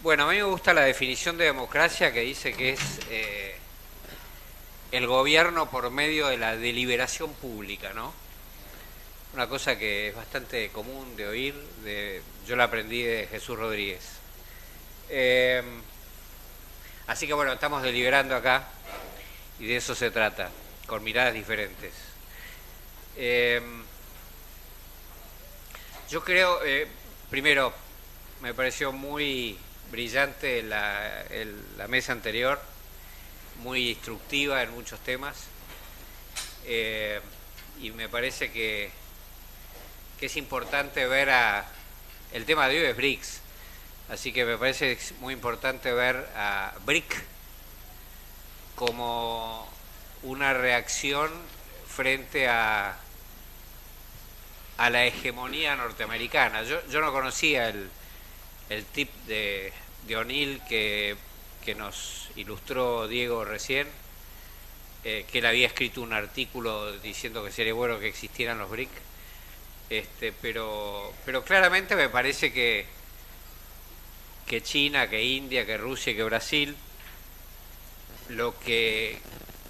Bueno, a mí me gusta la definición de democracia que dice que es el gobierno por medio de la deliberación pública, ¿no? Una cosa que es bastante común de oír, yo la aprendí de Jesús Rodríguez. Eh, Así que bueno, estamos deliberando acá y de eso se trata, con miradas diferentes. Eh, yo creo, primero, me pareció muy brillante la mesa anterior, muy instructiva en muchos temas, eh, y me parece que es importante ver el tema de hoy es BRICS, así que me parece muy importante ver a BRIC como una reacción frente a la hegemonía norteamericana. Yo no conocía el tip de O'Neill que nos ilustró Diego recién, que él había escrito un artículo diciendo que sería bueno que existieran los BRIC, pero claramente me parece que China, que India, que Rusia, que Brasil, lo que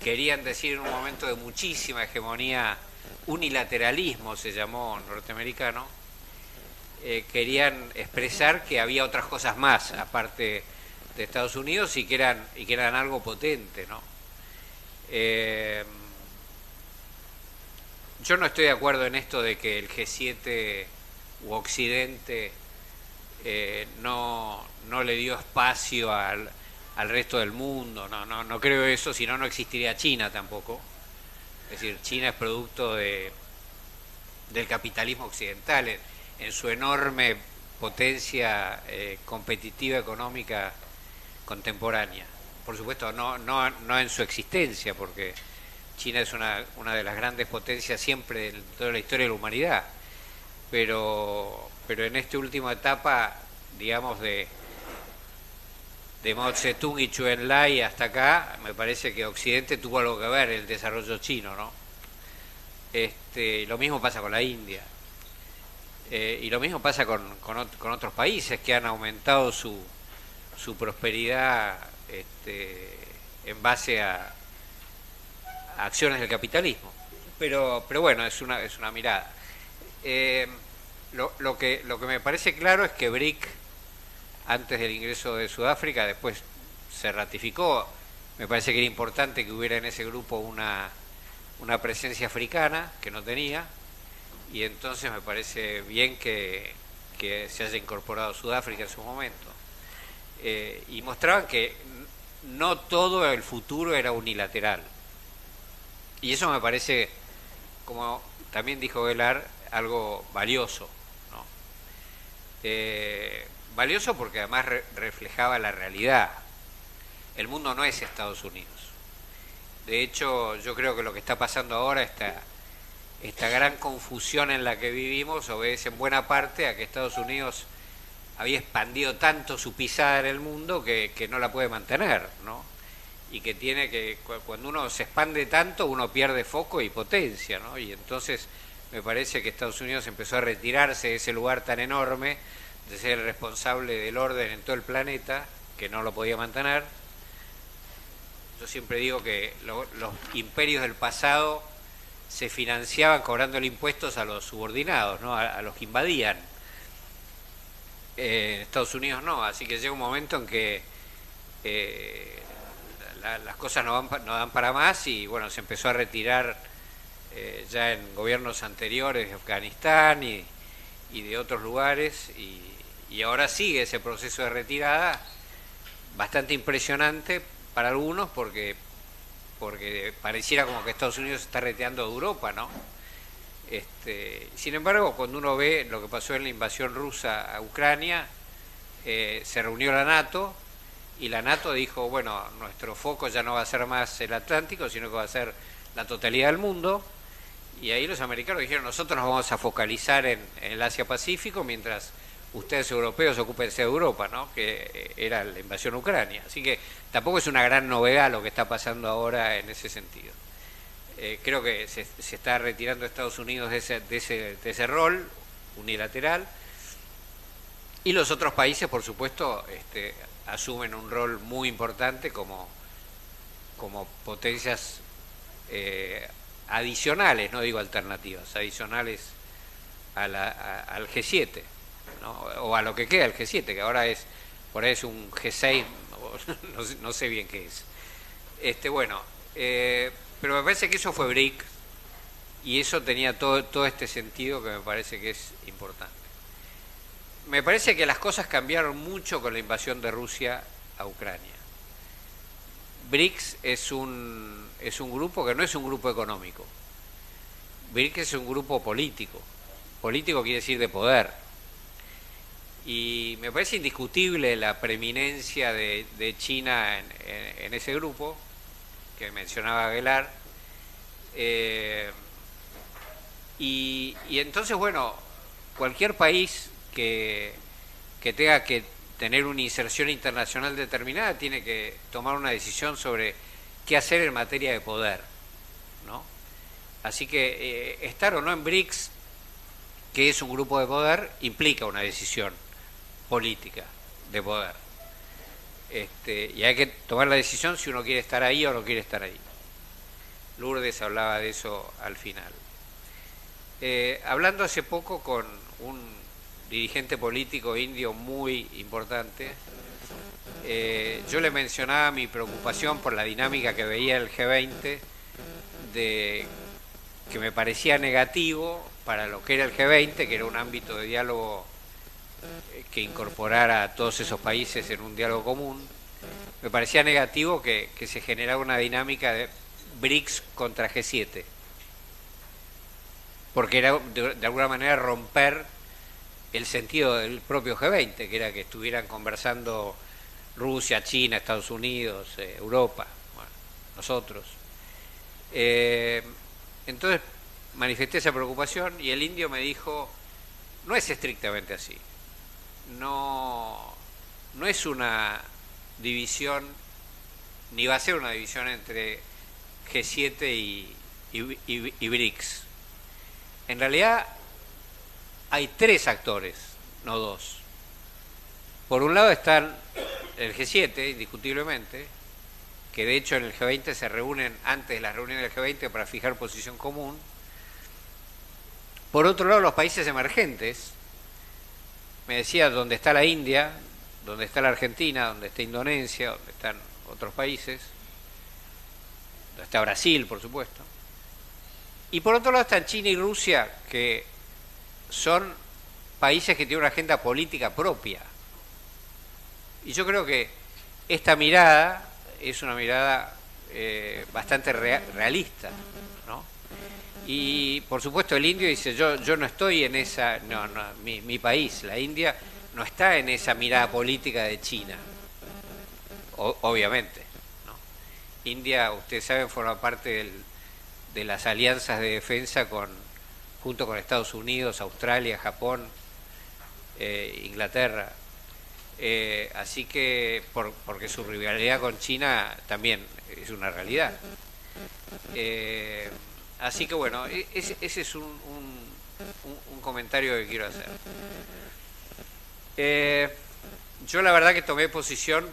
querían decir en un momento de muchísima hegemonía, unilateralismo se llamó norteamericano, querían expresar que había otras cosas más aparte de Estados Unidos y que eran algo potente, ¿no? Eh, yo no estoy de acuerdo en esto de que el G7 u Occidente no le dio espacio al resto del mundo. No creo eso, si no, no existiría China tampoco. Es decir, China es producto del capitalismo occidental en su enorme potencia competitiva económica contemporánea. Por supuesto, no en su existencia, porque China es una de las grandes potencias siempre en toda la historia de la humanidad, pero en esta última etapa, digamos, de Mao Zedong y Zhou Enlai hasta acá, me parece que Occidente tuvo algo que ver en el desarrollo chino, ¿no? Lo mismo pasa con la India. Y lo mismo pasa con otros países que han aumentado su prosperidad en base a acciones del capitalismo. Pero bueno, es una mirada. Eh, lo que me parece claro es que BRIC, antes del ingreso de Sudáfrica, después se ratificó. Me parece que era importante que hubiera en ese grupo una presencia africana que no tenía, y entonces me parece bien que se haya incorporado Sudáfrica en su momento. Y mostraban que no todo el futuro era unilateral. Y eso me parece, como también dijo Velar, algo valioso, ¿no? Valioso porque además reflejaba la realidad. El mundo no es Estados Unidos. De hecho, yo creo que lo que está pasando ahora, esta gran confusión en la que vivimos, obedece en buena parte a que Estados Unidos había expandido tanto su pisada en el mundo que no la puede mantener, ¿no? Y que tiene que, cuando uno se expande tanto, uno pierde foco y potencia, ¿no? Y entonces me parece que Estados Unidos empezó a retirarse de ese lugar tan enorme, de ser el responsable del orden en todo el planeta, que no lo podía mantener. Yo siempre digo que los imperios del pasado se financiaban cobrándole impuestos a los subordinados, ¿no? A los que invadían. Estados Unidos no, así que llega un momento en que las cosas no dan para más y bueno, se empezó a retirar ya en gobiernos anteriores de Afganistán y de otros lugares y ahora sigue ese proceso de retirada bastante impresionante para algunos porque pareciera como que Estados Unidos se está retirando de Europa, ¿no? Sin embargo, cuando uno ve lo que pasó en la invasión rusa a Ucrania, se reunió la NATO y la NATO dijo, bueno, nuestro foco ya no va a ser más el Atlántico, sino que va a ser la totalidad del mundo. Y ahí los americanos dijeron, nosotros nos vamos a focalizar en el Asia-Pacífico, mientras ustedes europeos ocúpense de Europa, ¿no? Que era la invasión a Ucrania. Así que tampoco es una gran novedad lo que está pasando ahora en ese sentido. Creo que se está retirando Estados Unidos de ese rol unilateral Y los otros países, por supuesto, asumen un rol muy importante como potencias adicionales, no digo alternativas, adicionales al G7, ¿no? O a lo que queda el G7, que ahora por ahí es un G6, no sé bien qué es. Bueno, pero me parece que eso fue BRIC y eso tenía todo este sentido que me parece que es importante. Me parece que las cosas cambiaron mucho con la invasión de Rusia a Ucrania. BRICS es un grupo que no es un grupo económico. BRICS es un grupo político. Político quiere decir de poder. Y me parece indiscutible la preeminencia de China en ese grupo, que mencionaba Aguilar. Y entonces, bueno, cualquier país que tenga que tener una inserción internacional determinada tiene que tomar una decisión sobre qué hacer en materia de poder, ¿no? Así que estar o no en BRICS, que es un grupo de poder, implica una decisión política de poder. Y hay que tomar la decisión si uno quiere estar ahí o no quiere estar ahí. Lourdes hablaba de eso al final. Hablando hace poco con un dirigente político indio muy importante, yo le mencionaba mi preocupación por la dinámica que veía el G20, que me parecía negativo para lo que era el G20, que era un ámbito de diálogo que incorporara a todos esos países en un diálogo común. Me parecía negativo que se generara una dinámica de BRICS contra G7, porque era de alguna manera romper el sentido del propio G20, que era que estuvieran conversando Rusia, China, Estados Unidos, Europa, bueno, nosotros. Entonces manifesté esa preocupación y el indio me dijo, no es estrictamente así, no es una división, ni va a ser una división entre G7 y BRICS. En realidad hay tres actores, no dos. Por un lado están el G7, indiscutiblemente, que de hecho en el G20 se reúnen antes de las reuniones del G20 para fijar posición común. Por otro lado, los países emergentes, me decía, donde está la India, donde está la Argentina, donde está Indonesia, donde están otros países, donde está Brasil, por supuesto. Y por otro lado están China y Rusia, que son países que tienen una agenda política propia. Y yo creo que esta mirada es una mirada bastante realista, ¿no? Y por supuesto el indio dice, yo no estoy en esa, mi país, la India, no está en esa mirada política de China, obviamente, ¿no? India, ustedes saben, forma parte de las alianzas de defensa junto con Estados Unidos, Australia, Japón, Inglaterra. Así que, porque su rivalidad con China también es una realidad. Así que bueno, ese es un comentario que quiero hacer. Yo la verdad que tomé posición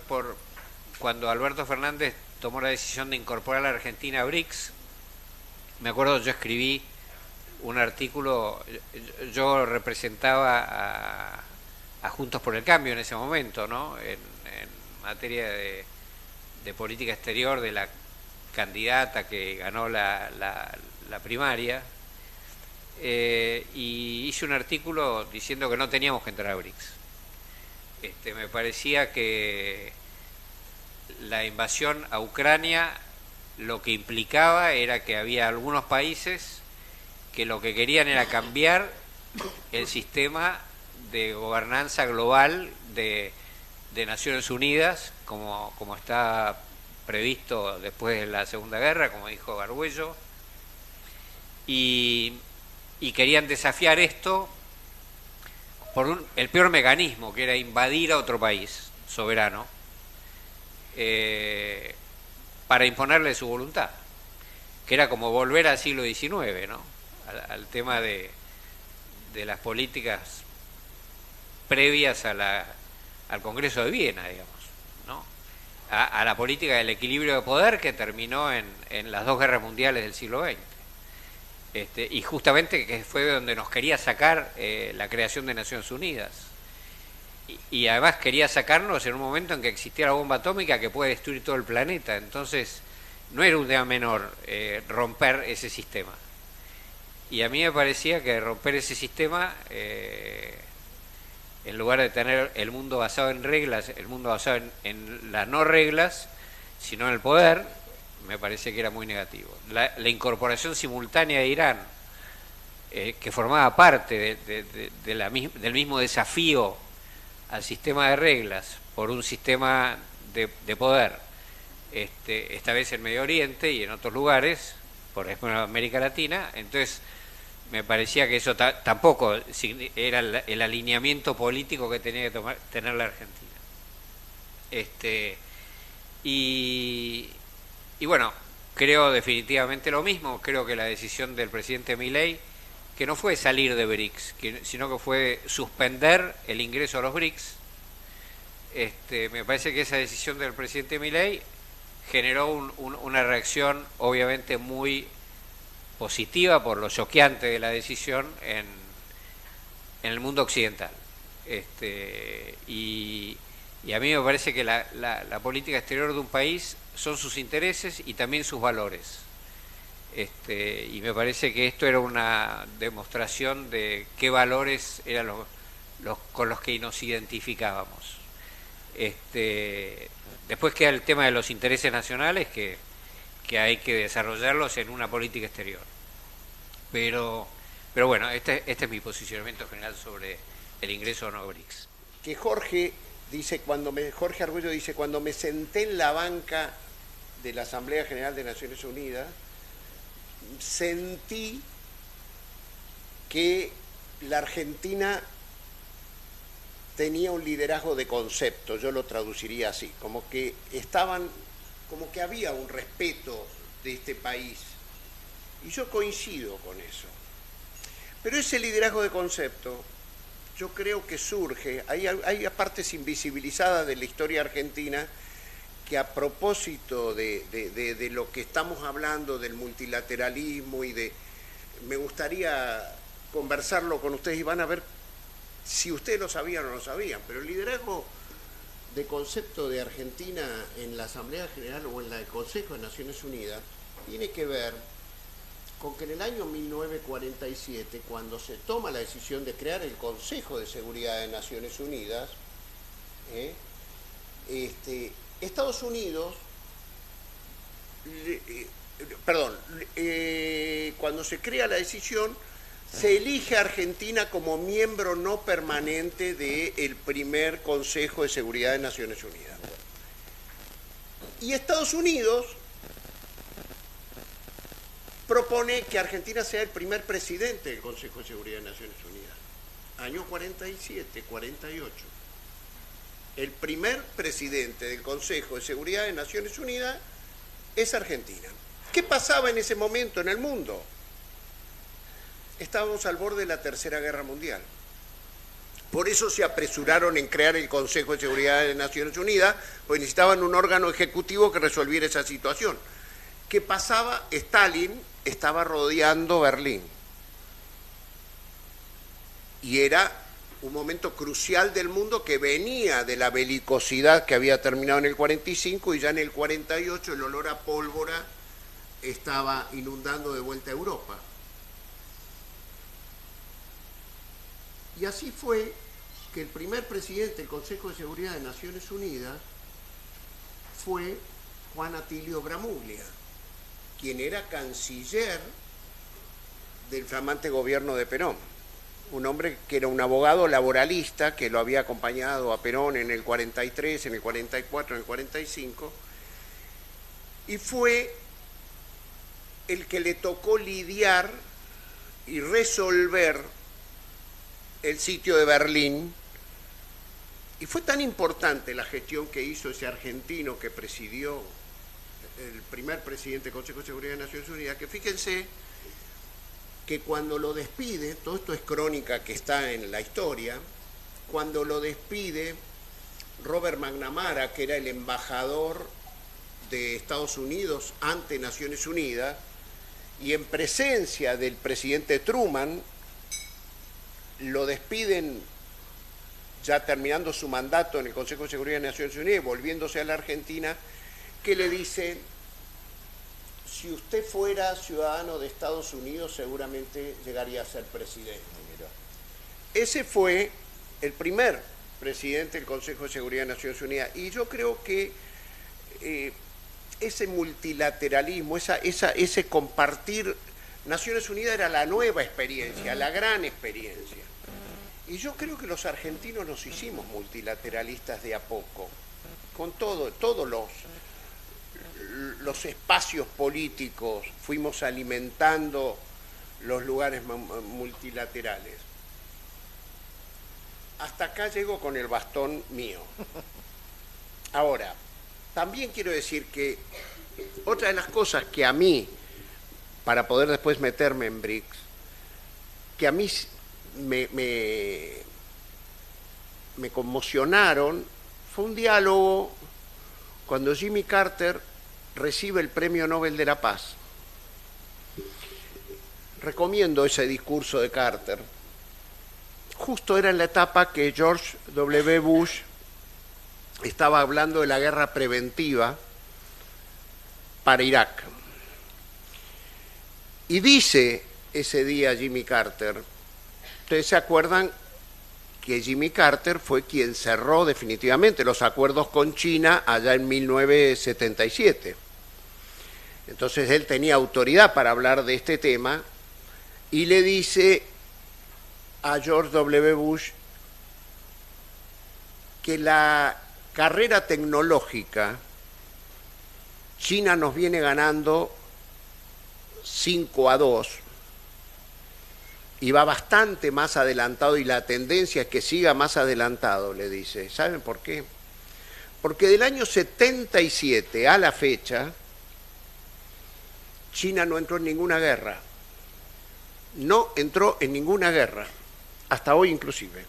cuando Alberto Fernández tomó la decisión de incorporar a la Argentina a BRICS. Me acuerdo, yo escribí un artículo, yo representaba a Juntos por el Cambio en ese momento, ¿no? En materia de política exterior, de la candidata que ganó la primaria, y hice un artículo diciendo que no teníamos que entrar a BRICS. Me parecía que la invasión a Ucrania lo que implicaba era que había algunos países que lo que querían era cambiar el sistema de gobernanza global de Naciones Unidas, como está previsto después de la Segunda Guerra, como dijo Argüello, y querían desafiar esto por el peor mecanismo, que era invadir a otro país soberano, para imponerle su voluntad, que era como volver al siglo XIX, ¿no? Al tema de las políticas previas al Congreso de Viena, digamos, ¿no? A la política del equilibrio de poder que terminó en las dos guerras mundiales del siglo XX. Y justamente que fue donde nos quería sacar la creación de Naciones Unidas. Y además quería sacarnos en un momento en que existía la bomba atómica que puede destruir todo el planeta. Entonces no era un tema menor romper ese sistema. Y a mí me parecía que romper ese sistema, en lugar de tener el mundo basado en reglas, el mundo basado en las no reglas, sino en el poder, me parece que era muy negativo. La incorporación simultánea de Irán, que formaba parte del mismo desafío al sistema de reglas por un sistema de poder, esta vez en Medio Oriente y en otros lugares, por ejemplo en América Latina, entonces me parecía que eso tampoco era el alineamiento político que tenía que tener la Argentina. Y bueno, creo definitivamente lo mismo. Creo que la decisión del presidente Milei, que no fue salir de BRICS, sino que fue suspender el ingreso a los BRICS, me parece que esa decisión del presidente Milei generó una reacción obviamente muy positiva por lo choqueante de la decisión en el mundo occidental. Y a mí me parece que la política exterior de un país son sus intereses y también sus valores. Y me parece que esto era una demostración de qué valores eran los con los que nos identificábamos. Después queda el tema de los intereses nacionales que hay que desarrollarlos en una política exterior. Pero bueno, este es mi posicionamiento general sobre el ingreso o no a BRICS. Que Jorge Argüello dice, cuando me senté en la banca de la Asamblea General de Naciones Unidas, sentí que la Argentina tenía un liderazgo de concepto, yo lo traduciría así, como que había un respeto de este país. Y yo coincido con eso. Pero ese liderazgo de concepto, yo creo que surge, hay partes invisibilizadas de la historia argentina que a propósito de lo que estamos hablando, del multilateralismo me gustaría conversarlo con ustedes y van a ver si ustedes lo sabían o no lo sabían, pero el liderazgo de concepto de Argentina en la Asamblea General o en el Consejo de Naciones Unidas tiene que ver con que en el año 1947, cuando se toma la decisión de crear el Consejo de Seguridad de Naciones Unidas, Estados Unidos, cuando se crea la decisión, se elige a Argentina como miembro no permanente del primer Consejo de Seguridad de Naciones Unidas. Y Estados Unidos propone que Argentina sea el primer presidente del Consejo de Seguridad de Naciones Unidas. Año 47, 48. El primer presidente del Consejo de Seguridad de Naciones Unidas es Argentina. ¿Qué pasaba en ese momento en el mundo? Estábamos al borde de la Tercera Guerra Mundial. Por eso se apresuraron en crear el Consejo de Seguridad de Naciones Unidas, porque necesitaban un órgano ejecutivo que resolviera esa situación. ¿Qué pasaba? Stalin estaba rodeando Berlín. Y era un momento crucial del mundo que venía de la belicosidad que había terminado en el 45 y ya en el 48 el olor a pólvora estaba inundando de vuelta a Europa. Y así fue que el primer presidente del Consejo de Seguridad de Naciones Unidas fue Juan Atilio Bramuglia, quien era canciller del flamante gobierno de Perón. Un hombre que era un abogado laboralista que lo había acompañado a Perón en el 43, en el 44, en el 45, y fue el que le tocó lidiar y resolver el sitio de Berlín, y fue tan importante la gestión que hizo ese argentino que presidió el primer presidente del Consejo de Seguridad de Naciones Unidas, que fíjense que cuando lo despide, todo esto es crónica que está en la historia, cuando lo despide Robert McNamara, que era el embajador de Estados Unidos ante Naciones Unidas, y en presencia del presidente Truman, lo despiden ya terminando su mandato en el Consejo de Seguridad de Naciones Unidas, volviéndose a la Argentina, que le dice: si usted fuera ciudadano de Estados Unidos, seguramente llegaría a ser presidente. Ese fue el primer presidente del Consejo de Seguridad de Naciones Unidas. Y yo creo que ese multilateralismo, ese compartir, Naciones Unidas era la nueva experiencia, la gran experiencia. Y yo creo que los argentinos nos hicimos multilateralistas de a poco, con todos los espacios políticos, fuimos alimentando los lugares multilaterales. Hasta acá llego con el bastón mío. Ahora, también quiero decir que otra de las cosas que a mí, para poder después meterme en BRICS, que a mí me conmocionaron, fue un diálogo cuando Jimmy Carter recibe el Premio Nobel de la Paz. Recomiendo ese discurso de Carter. Justo era en la etapa que George W. Bush estaba hablando de la guerra preventiva para Irak. Y dice ese día Jimmy Carter, ustedes se acuerdan que Jimmy Carter fue quien cerró definitivamente los acuerdos con China allá en 1977. Entonces él tenía autoridad para hablar de este tema y le dice a George W. Bush que la carrera tecnológica, China nos viene ganando 5-2 y va bastante más adelantado, y la tendencia es que siga más adelantado, le dice. ¿Saben por qué? Porque del año 77 a la fecha, China no entró en ninguna guerra. No entró en ninguna guerra, hasta hoy inclusive.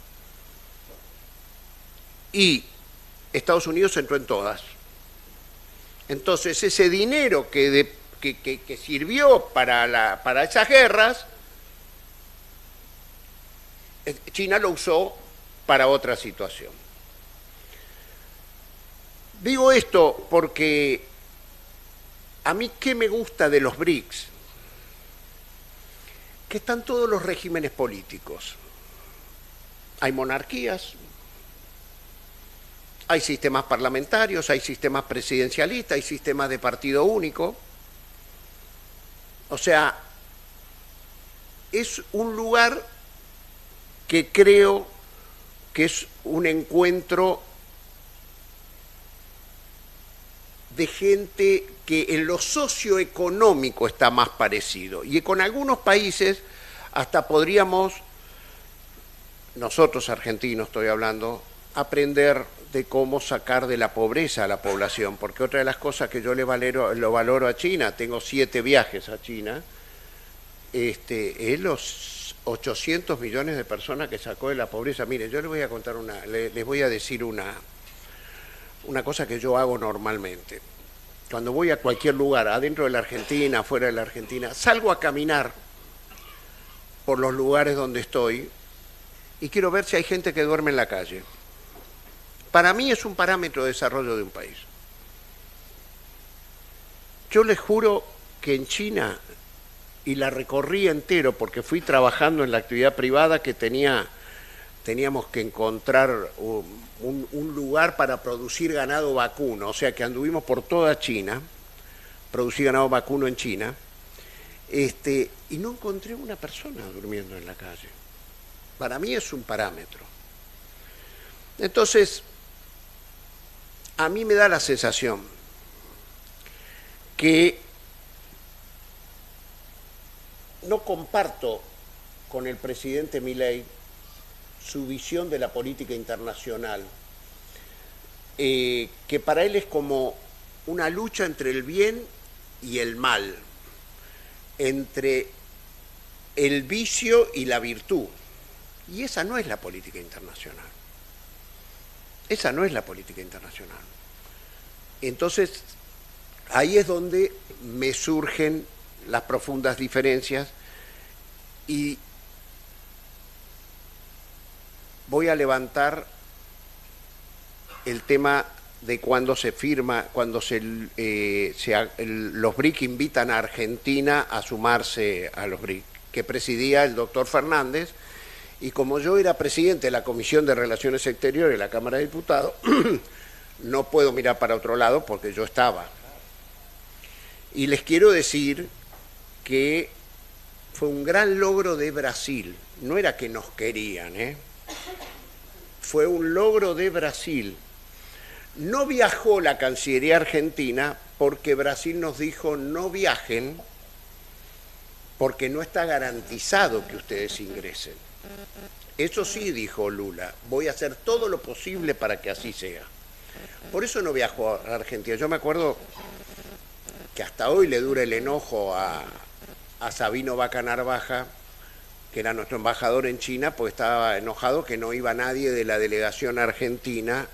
Y Estados Unidos entró en todas. Entonces ese dinero que sirvió para esas guerras, China lo usó para otra situación. Digo esto porque a mí, ¿qué me gusta de los BRICS? Que están todos los regímenes políticos. Hay monarquías, hay sistemas parlamentarios, hay sistemas presidencialistas, hay sistemas de partido único. O sea, es un lugar que creo que es un encuentro de gente que en lo socioeconómico está más parecido. Y con algunos países hasta podríamos, nosotros argentinos estoy hablando, aprender de cómo sacar de la pobreza a la población. Porque otra de las cosas que yo lo valoro a China, tengo 7 viajes a China, es los 800 millones de personas que sacó de la pobreza. Miren, yo les voy a contar les voy a decir una cosa que yo hago normalmente. Cuando voy a cualquier lugar, adentro de la Argentina, fuera de la Argentina, salgo a caminar por los lugares donde estoy y quiero ver si hay gente que duerme en la calle. Para mí es un parámetro de desarrollo de un país. Yo les juro que en China, y la recorrí entero porque fui trabajando en la actividad privada que teníamos que encontrar un lugar para producir ganado vacuno, o sea que anduvimos por toda China, producí ganado vacuno en China, y no encontré una persona durmiendo en la calle. Para mí es un parámetro. Entonces, a mí me da la sensación que no comparto con el presidente Milei su visión de la política internacional, que para él es como una lucha entre el bien y el mal, entre el vicio y la virtud. Y esa no es la política internacional. Esa no es la política internacional. Entonces, ahí es donde me surgen las profundas diferencias y voy a levantar el tema de cuando se firma, cuando los BRIC invitan a Argentina a sumarse a los BRIC, que presidía el doctor Fernández, y como yo era presidente de la Comisión de Relaciones Exteriores de la Cámara de Diputados, no puedo mirar para otro lado porque yo estaba. Y les quiero decir que fue un gran logro de Brasil, no era que nos querían, fue un logro de Brasil. No viajó la Cancillería argentina porque Brasil nos dijo no viajen porque no está garantizado que ustedes ingresen. Eso sí, dijo Lula, voy a hacer todo lo posible para que así sea. Por eso no viajó a Argentina. Yo me acuerdo que hasta hoy le dura el enojo a Sabino Vaca Narvaja, que era nuestro embajador en China, pues estaba enojado que no iba nadie de la delegación argentina,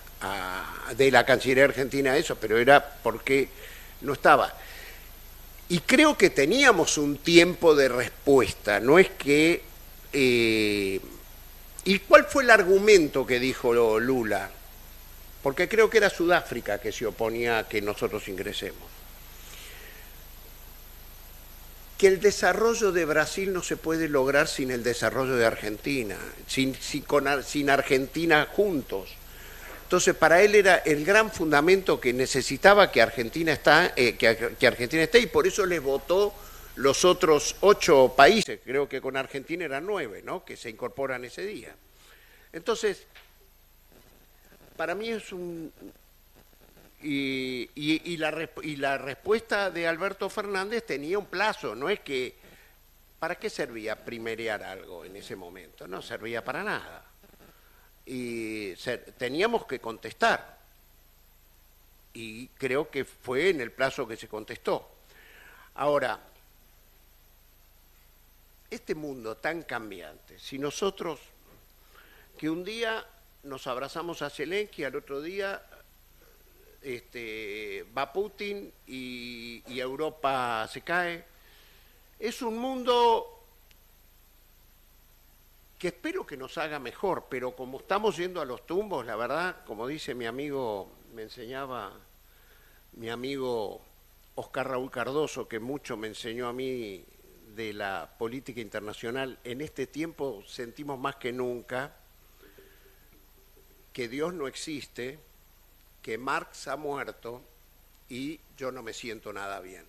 de la Cancillería argentina a eso, pero era porque no estaba. Y creo que teníamos un tiempo de respuesta, no es que... ¿Y cuál fue el argumento que dijo Lula? Porque creo que era Sudáfrica que se oponía a que nosotros ingresemos. Que el desarrollo de Brasil no se puede lograr sin el desarrollo de Argentina, sin Argentina juntos. Entonces, para él era el gran fundamento que necesitaba que Argentina esté, y por eso les votó los otros 8 países, creo que con Argentina eran 9, ¿no?, que se incorporan ese día. Entonces, para mí es un... Y la respuesta de Alberto Fernández tenía un plazo, no es que... ¿Para qué servía primerear algo en ese momento? No servía para nada. Y teníamos que contestar. Y creo que fue en el plazo que se contestó. Ahora, este mundo tan cambiante, si nosotros, que un día nos abrazamos a Zelensky, al otro día va Putin y Europa se cae, es un mundo que espero que nos haga mejor, pero como estamos yendo a los tumbos, la verdad, como dice mi amigo, me enseñaba mi amigo Oscar Raúl Cardoso, que mucho me enseñó a mí de la política internacional, en este tiempo sentimos más que nunca que Dios no existe, que Marx ha muerto y yo no me siento nada bien.